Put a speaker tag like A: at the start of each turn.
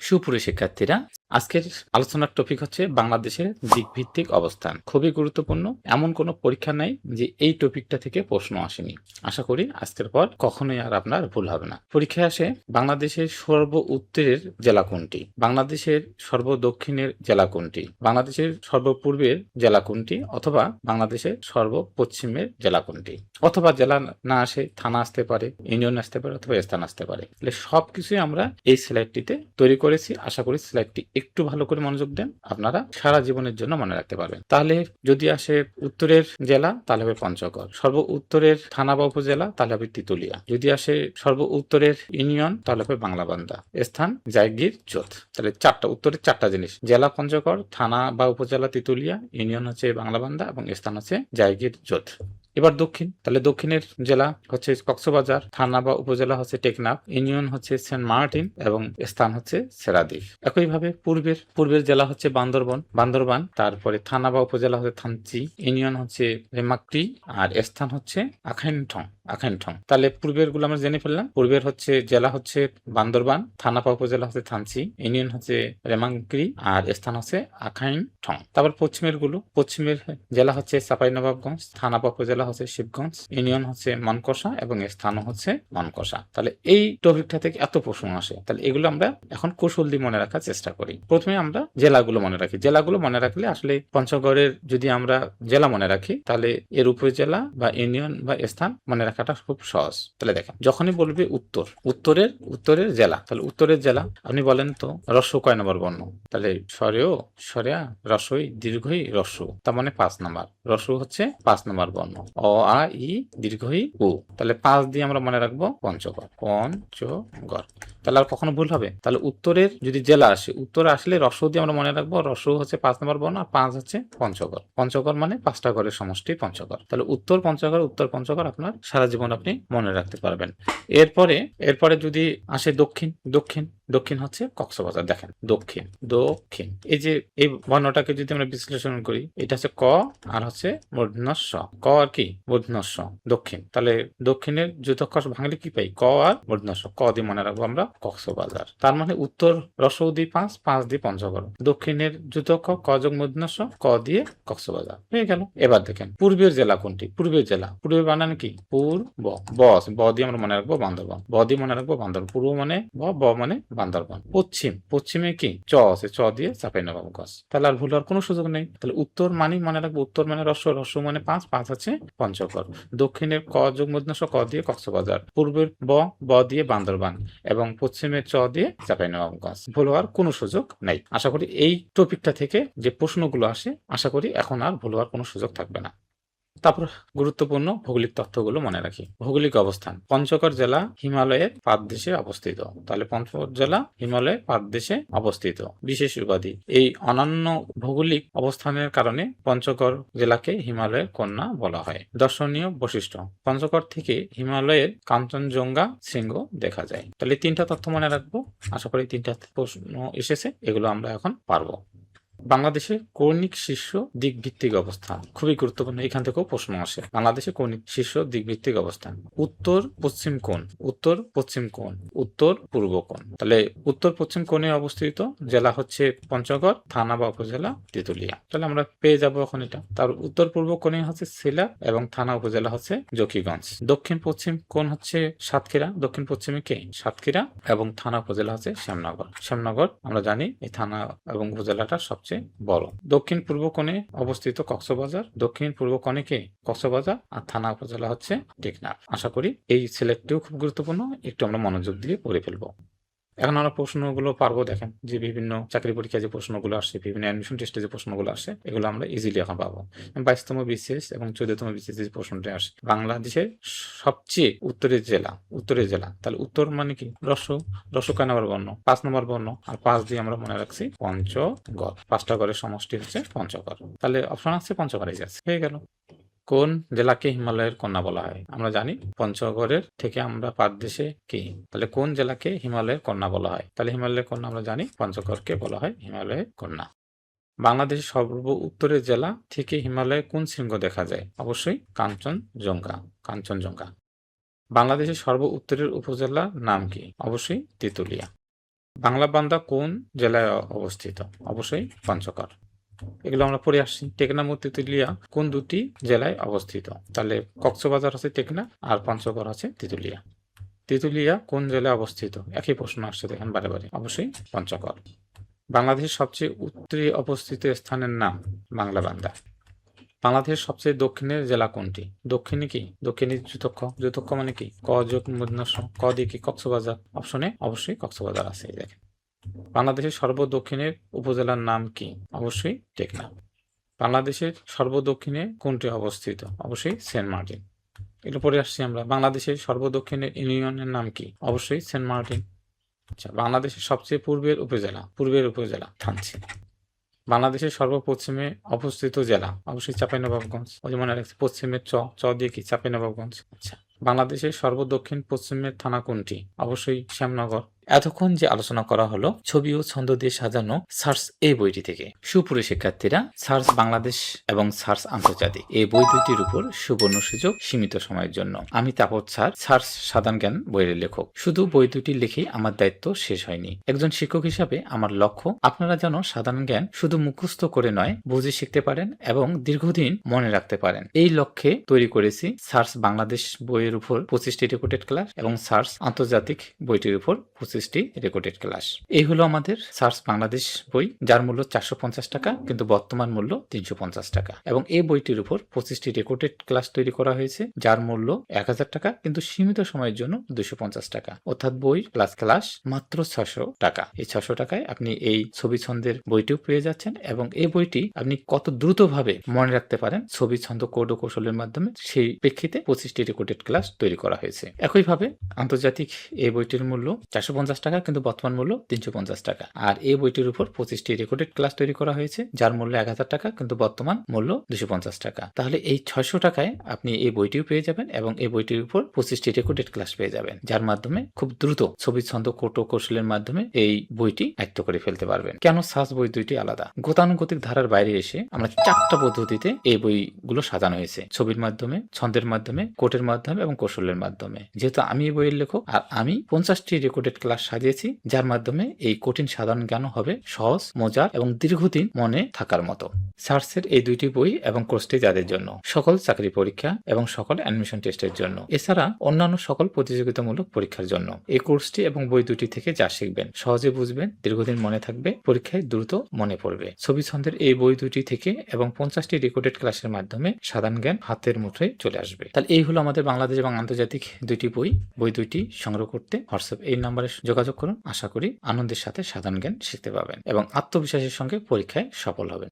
A: সুপ্রিয় শিক্ষার্থীরা, আজকের আলোচনার টপিক হচ্ছে বাংলাদেশের দিকভিত্তিক অবস্থান। খুবই গুরুত্বপূর্ণ। এমন কোনো পরীক্ষা নাই যে এই টপিকটা থেকে প্রশ্ন আসেনি। আশা করি আজকের পর কখনোই আর আপনার ভুল হবে না। পরীক্ষায় আসে বাংলাদেশের সর্ব উত্তরের জেলা কোনটি, বাংলাদেশের সর্ব দক্ষিণের জেলা কোনটি, বাংলাদেশের সর্বপূর্বের জেলা কোনটি, অথবা বাংলাদেশের সর্বপশ্চিমের জেলা কোনটি। অথবা জেলা না আসে, থানা আসতে পারে, ইউনিয়ন আসতে পারে, অথবা স্থান আসতে পারে। তাহলে সবকিছুই আমরা এই স্লাইডটিতে তৈরি করেছি। আশা করি স্লাইডটি একটু ভালো করে মনোযোগ দেন, আপনারা সারা জীবনের জন্য মনে রাখতে পারবেন। তাহলে যদি আসে উত্তরের জেলা, তাহলে হবে পঞ্চগড়। সর্ব উত্তরের থানা বা উপজেলা, তাহলে হবে তিতুলিয়া। যদি আসে সর্ব উত্তরের ইউনিয়ন, তাহলে হবে বাংলাবান্ধা। স্থান জায়গির জোত। তাহলে উত্তরের চারটা জিনিস: জেলা পঞ্চগড়, থানা বা উপজেলা তিতুলিয়া, ইউনিয়ন হচ্ছে বাংলাবান্ধা এবং স্থান হচ্ছে জায়গির জোত। এবার দক্ষিণ, তাহলে দক্ষিণের জেলা হচ্ছে কক্সবাজার, থানা বা উপজেলা হচ্ছে টেকনাফ, ইউনিয়ন হচ্ছে সেন্ট মার্টিন এবং স্থান হচ্ছে সেরাদ্বীপ। একইভাবে পূর্বের জেলা হচ্ছে বান্দরবান, তারপরে থানা বা উপজেলা হচ্ছে থানচি, ইউনিয়ন হচ্ছে রেমাক্রি, আর স্থান হচ্ছে আখাইনঠং। তাহলে পূর্বের গুলো আমরা জেনে ফেললাম। পূর্বের হচ্ছে জেলা হচ্ছে বান্দরবান, থানা বা উপজেলা হচ্ছে থানচি, ইউনিয়ন হচ্ছে রেমাক্রি, আর স্থান হচ্ছে আখাইনঠং। তারপর পশ্চিমের জেলা হচ্ছে চাঁপাইনবাবগঞ্জ, থানা বা উপজেলা হচ্ছে শিবগঞ্জ, ইউনিয়ন হচ্ছে মনকষা এবং স্থানও হচ্ছে মনকষা। তাহলে এই টপিকটা থেকে এত প্রশ্ন আসে। তাহলে এগুলো আমরা এখন কৌশল দিয়ে মনে রাখার চেষ্টা করি। প্রথমে আমরা জেলাগুলো মনে রাখি। জেলাগুলো মনে রাখলে আসলে পঞ্চগড়ের যদি আমরা জেলা মনে রাখি, তাহলে এর উপজেলা বা ইউনিয়ন বা স্থান মনে রাখাটা খুব সহজ। তাহলে দেখেন, যখনই বলবে উত্তরের জেলা, তাহলে উত্তরের জেলা আপনি বলেন তো রস্য কয় নম্বর বর্ণ? তাহলে সরেও, সরেয়া, রস্যই, দীর্ঘই, রস্য, তার মানে 5 নম্বর। রস্য হচ্ছে 5 নম্বর বর্ণ। অ আ ই দীর্ঘই উ। তাহলে 5 দিয়ে আমরা মনে রাখবো পঞ্চগড়। তাহলে আর কখনো ভুল হবে? তাহলে উত্তরের যদি জেলা আসে, উত্তরে আসলে রস্য দিয়ে আমরা মনে রাখবো। রস্য হচ্ছে 5 নম্বর বর্ণ, আর 5 হচ্ছে পঞ্চগড়। পঞ্চগড় মানে 5টা ঘরের সমষ্টি পঞ্চগড়। তাহলে উত্তর পঞ্চগড় আপনার সারা জীবন আপনি মনে রাখতে পারবেন। এরপরে যদি আসে দক্ষিণ হচ্ছে কক্সবাজার। দেখেন, দক্ষিণ এই যে এই বর্ণটাকে যদি আমরা বিশ্লেষণ করি, এটা হচ্ছে ক আর হচ্ছে মূর্ধন্য ষ। ক আর কি? মূর্ধন্য ষ, দক্ষিণ। তাহলে দক্ষিণের যুতক্ষর ভাঙলে কি পাই? ক আর মূর্ধন্য ষ। ক দিয়ে মনে রাখবো আমরা কক্সবাজার। তার মানে উত্তর রসৌ দিয়ে 5 দিয়ে পঞ্চগড়, দক্ষিণের যুতক্ষ ক যোগ মূর্ধন্য ষ, ক দিয়ে কক্সবাজার হয়ে গেল। এবার দেখেন পূর্বের জেলা কোনটি? পূর্বের বানান কি? ব দিয়ে আমরা মনে রাখবো বান্দরবান। ব দিয়ে মনে রাখবো বান্দরবান। পূর্ব মানে ব মানে বান্দরবান। পশ্চিমে কি? চ আছে, চ দিয়ে চাঁপাইনবাবগঞ্জ। তাহলে আর ভুল হওয়ার কোনো সুযোগ নেই। তাহলে উত্তর মানে মনে রাখবো, উত্তর মানে রস্য মানে 5 হচ্ছে পঞ্চগড়। দক্ষিণের ক যোগ মূর্ধন্য ষ, ক দিয়ে কক্সবাজার। পূর্বের ব দিয়ে বান্দরবান এবং পশ্চিমের চ দিয়ে চাঁপাইনবাবগঞ্জ। ভুল হওয়ার কোনো সুযোগ নাই। আশা করি এই টপিকটা থেকে যে প্রশ্নগুলো আসে, আশা করি এখন আর ভুল হওয়ার কোনো সুযোগ থাকবে না। তারপর গুরুত্বপূর্ণ ভৌগোলিক তথ্যগুলো মনে রাখি। ভৌগোলিক অবস্থান: পঞ্চগড় জেলা হিমালয়ের পাদদেশে অবস্থিত। তাহলে পঞ্চগড় জেলা হিমালয়ের পাদদেশে অবস্থিত। বিশেষ উপাধি: এই অনন্য ভৌগোলিক অবস্থানের কারণে পঞ্চগড় জেলাকে হিমালয়ের কন্যা বলা হয়। দর্শনীয় বৈশিষ্ট্য: পঞ্চগড় থেকে হিমালয়ের কাঞ্চনজঙ্ঘা শৃঙ্গ দেখা যায়। তাহলে 3টা তথ্য মনে রাখবো। আশা করি 3টা প্রশ্ন এসেছে, এগুলো আমরা এখন পারবো। বাংলাদেশের কৌণিক শীর্ষ দিকভিত্তিক অবস্থান খুবই গুরুত্বপূর্ণ। এখান থেকেও প্রশ্ন আসে। বাংলাদেশের কৌণিক শীর্ষ দিকভিত্তিক অবস্থান: উত্তর পশ্চিম কোণ, উত্তর পূর্ব কোণ। তাহলে উত্তর পশ্চিম কোণে অবস্থিত জেলা হচ্ছে পঞ্চগড়, থানা বা উপজেলা তেঁতুলিয়া। তাহলে আমরা পেয়ে যাবো এখন এটা। তার উত্তর পূর্ব কোণে হচ্ছে সিলেট এবং থানা উপজেলা হচ্ছে জকিগঞ্জ। দক্ষিণ পশ্চিম কোণ হচ্ছে সাতক্ষীরা। দক্ষিণ পশ্চিমে কে? সাতক্ষীরা এবং থানা উপজেলা হচ্ছে শ্যামনগর। আমরা জানি এই থানা এবং উপজেলাটা সবচেয়ে বড়। দক্ষিণ পূর্ব কোণে অবস্থিত কক্সবাজার। দক্ষিণ পূর্ব কোণে কে? কক্সবাজার, আর থানা উপজেলা হচ্ছে টেকনাফ। আশা করি এই সিলেক্টটিও খুব গুরুত্বপূর্ণ, একটু আমরা মনোযোগ দিয়ে পড়ে ফেলবো। এখন আমরা প্রশ্নগুলো পারবো। দেখেন, যে বিভিন্ন চাকরি পরীক্ষায় যে প্রশ্নগুলো আসে, বিভিন্ন অ্যাডমিশন টেস্টে যে প্রশ্নগুলো আসে, এগুলো আমরা ইজিলি এখন পাবো। 22তম বিসিএস এবং 14তম বিসিএস যে প্রশ্নটা আসে, বাংলাদেশের সবচেয়ে উত্তরের জেলা। তাহলে উত্তর মানে কি? রস্য কয় নম্বর বর্ণ? 5 নম্বর বর্ণ। আর 5 দিয়ে আমরা মনে রাখছি পঞ্চগড়। 5টা ঘরের সমষ্টি হচ্ছে পঞ্চগড়। তাহলে অপশন আছে পঞ্চগড়, এই আছে, হয়ে গেল। কোন জেলাকে হিমালয়ের কন্যা বলা হয়? আমরা জানি পঞ্চগড়ের থেকে আমরা পাদদেশে কি। তাহলে কোন জেলাকে হিমালয়ের কন্যা বলা হয়? তাহলে হিমালয়ের কন্যা আমরা জানি পঞ্চগড়কে বলা হয় হিমালয়ের কন্যা। বাংলাদেশের সর্ব উত্তরের জেলা থেকে হিমালয়ে কোন শৃঙ্গ দেখা যায়? অবশ্যই কাঞ্চনজঙ্ঘা। বাংলাদেশের সর্ব উত্তরের উপজেলার নাম কি? অবশ্যই তেঁতুলিয়া। বাংলা বান্দা কোন জেলায় অবস্থিত? অবশ্যই পঞ্চগড়। এগুলো আমরা পড়ে আসছি। টেকনাফ ও তেঁতুলিয়া কোন দুটি জেলায় অবস্থিত? তাহলে কক্সবাজার আছে টেকনাফ আর পঞ্চগড় আছে তেঁতুলিয়া। তেঁতুলিয়া কোন জেলায় অবস্থিত? একই প্রশ্ন আসছে দেখেন বারে বারে। অবশ্যই পঞ্চগড়। বাংলাদেশের সবচেয়ে উত্তরে অবস্থিত স্থানের নাম? বাংলাবান্ধা। বাংলাদেশের সবচেয়ে দক্ষিণের জেলা কোনটি? দক্ষিণে কি? দক্ষিণে যুতক্ষ। যুতক্ষ মানে কি? ক যোগ মূর্ধন্য ষ। ক দিয়ে কি? কক্সবাজার। অপশনে অবশ্যই কক্সবাজার আছে, এই দেখেন। বাংলাদেশের সর্বদক্ষিণের উপজেলার নাম কি? অবশ্যই টেকনাফ। বাংলাদেশের সর্বদক্ষিণে কোনটি অবস্থিত? অবশ্যই সেন্ট মার্টিন। এগুলো পড়ে আসছি আমরা। বাংলাদেশের সর্বদক্ষিণের ইউনিয়নের নাম কি? অবশ্যই সেন্ট মার্টিন। আচ্ছা, বাংলাদেশের সবচেয়ে পূর্বের উপজেলা? পূর্বের উপজেলা থানচি। বাংলাদেশের সর্বপশ্চিমে অবস্থিত জেলা? অবশ্যই চাঁপাইনবাবগঞ্জ। ওই যে মনে রাখছি, পশ্চিমের চ দিয়ে কি? চাঁপাইনবাবগঞ্জ। আচ্ছা, বাংলাদেশের সর্বদক্ষিণ পশ্চিমের থানা কোনটি? অবশ্যই শ্যামনগর। এতক্ষণ যে আলোচনা করা হলো ছবি ও ছন্দ দিয়ে সাজানো সার্চ এই বইটি থেকে। সুপ্রিয় শিক্ষার্থীরা, সার্চ বাংলাদেশ এবং সার্চ আন্তর্জাতিক এই বই দুইটির উপর সুবর্ণ সুযোগ সীমিত সময়ের জন্য। আমি তাপস স্যার, সার্চ সাধারণ জ্ঞান বইয়ের লেখক। শুধু বই দুটি লিখেই আমার দায়িত্ব শেষ হয়নি। একজন শিক্ষক হিসাবে আমার লক্ষ্য আপনারা যেন সাধারণ জ্ঞান শুধু মুখস্থ করে নয়, বুঝে শিখতে পারেন এবং দীর্ঘদিন মনে রাখতে পারেন। এই লক্ষ্যে তৈরি করেছি সার্চ বাংলাদেশ বইয়ের উপর 25টি রেকর্ডেড ক্লাস এবং সার্চ আন্তর্জাতিক বইটির উপর 25টি রেকর্ডেড ক্লাস। এই হলো আমাদের সার্চ বাংলাদেশ বই, যার মূল্য 450 টাকা, কিন্তু বর্তমান মূল্য 350 টাকা। এবং এই বইটির উপর 25টি রেকর্ডেড ক্লাস তৈরি করা হয়েছে, যার মূল্য 1000 টাকা, কিন্তু সীমিত সময়ের জন্য 250 টাকা। অর্থাৎ বই প্লাস ক্লাস মাত্র 600 টাকা। এই 600 টাকায় আপনি এই ছবি ছন্দের বইটিও পেয়ে যাচ্ছেন এবং এই বইটি আপনি কত দ্রুতভাবে মনে রাখতে পারেন ছবি ছন্দ কোড ও কৌশলের মাধ্যমে, সেই প্রেক্ষিতে 25টি রেকর্ডেড ক্লাস তৈরি করা হয়েছে। একইভাবে আন্তর্জাতিক এই বইটির মূল্য 450 টাকা, কিন্তু বর্তমান মূল্য 350 টাকা। আর এই বইটির উপর 25টি রেকর্ডেড ক্লাস তৈরি করা হয়েছে, যার মূল্য 1000 টাকা, কিন্তু বর্তমান মূল্য 250 টাকা। তাহলে এই 600 টাকায় আপনি এই বইটিও পেয়ে যাবেন এবং এই বইটির উপর 25টি রেকর্ডেড ক্লাস পেয়ে যাবেন, যার মাধ্যমে খুব দ্রুত ছবি ছন্দ কোড ও কৌশলের মাধ্যমে এই বইটি আয়ত্ত করে ফেলতে পারবেন। কেন সার্চ বই দুইটি আলাদা? গতানুগতিক ধারার বাইরে এসে আমরা 4টা পদ্ধতিতে এই বইগুলো সাজানো হয়েছে: ছবির মাধ্যমে, ছন্দের মাধ্যমে, কোডের মাধ্যমে এবং কৌশলের মাধ্যমে। যেহেতু আমি এই বইয়ের লেখক আর আমি 50টি রেকর্ডেড ক্লাস সাজিয়েছি, যার মাধ্যমে এই কঠিন সাধারণ জ্ঞান হবে সহজ, মজার এবং দীর্ঘদিন মনে থাকার মতো। সার্চের এই দুইটি বই এবং কোর্সটি যাদের জন্য সকল চাকরি পরীক্ষা এবং সকল অ্যাডমিশন টেস্টের জন্য, এছাড়া অন্যান্য সকল প্রতিযোগিতামূলক পরীক্ষার জন্য। এই কোর্সটি এবং বই দুটি থেকে যা শিখবেন সহজে বুঝবেন, দীর্ঘদিন মনে থাকবে, পরীক্ষায় দ্রুত মনে পড়বে। ছবি ছন্দের এই বই দুটি থেকে এবং 50টি রেকর্ডেড ক্লাসের মাধ্যমে সাধারণ জ্ঞান হাতের মুঠোয় চলে আসবে। তাহলে এই হলো আমাদের বাংলাদেশ এবং আন্তর্জাতিক দুইটি বই। বই দুইটি সংগ্রহ করতে হোয়াটসঅ্যাপ এই নম্বরে যোগাযোগ করুন। আশা করি আনন্দের সাথে সাধারণ জ্ঞান শিখতে পাবেন এবং আত্মবিশ্বাসের সঙ্গে পরীক্ষায় সফল হবেন।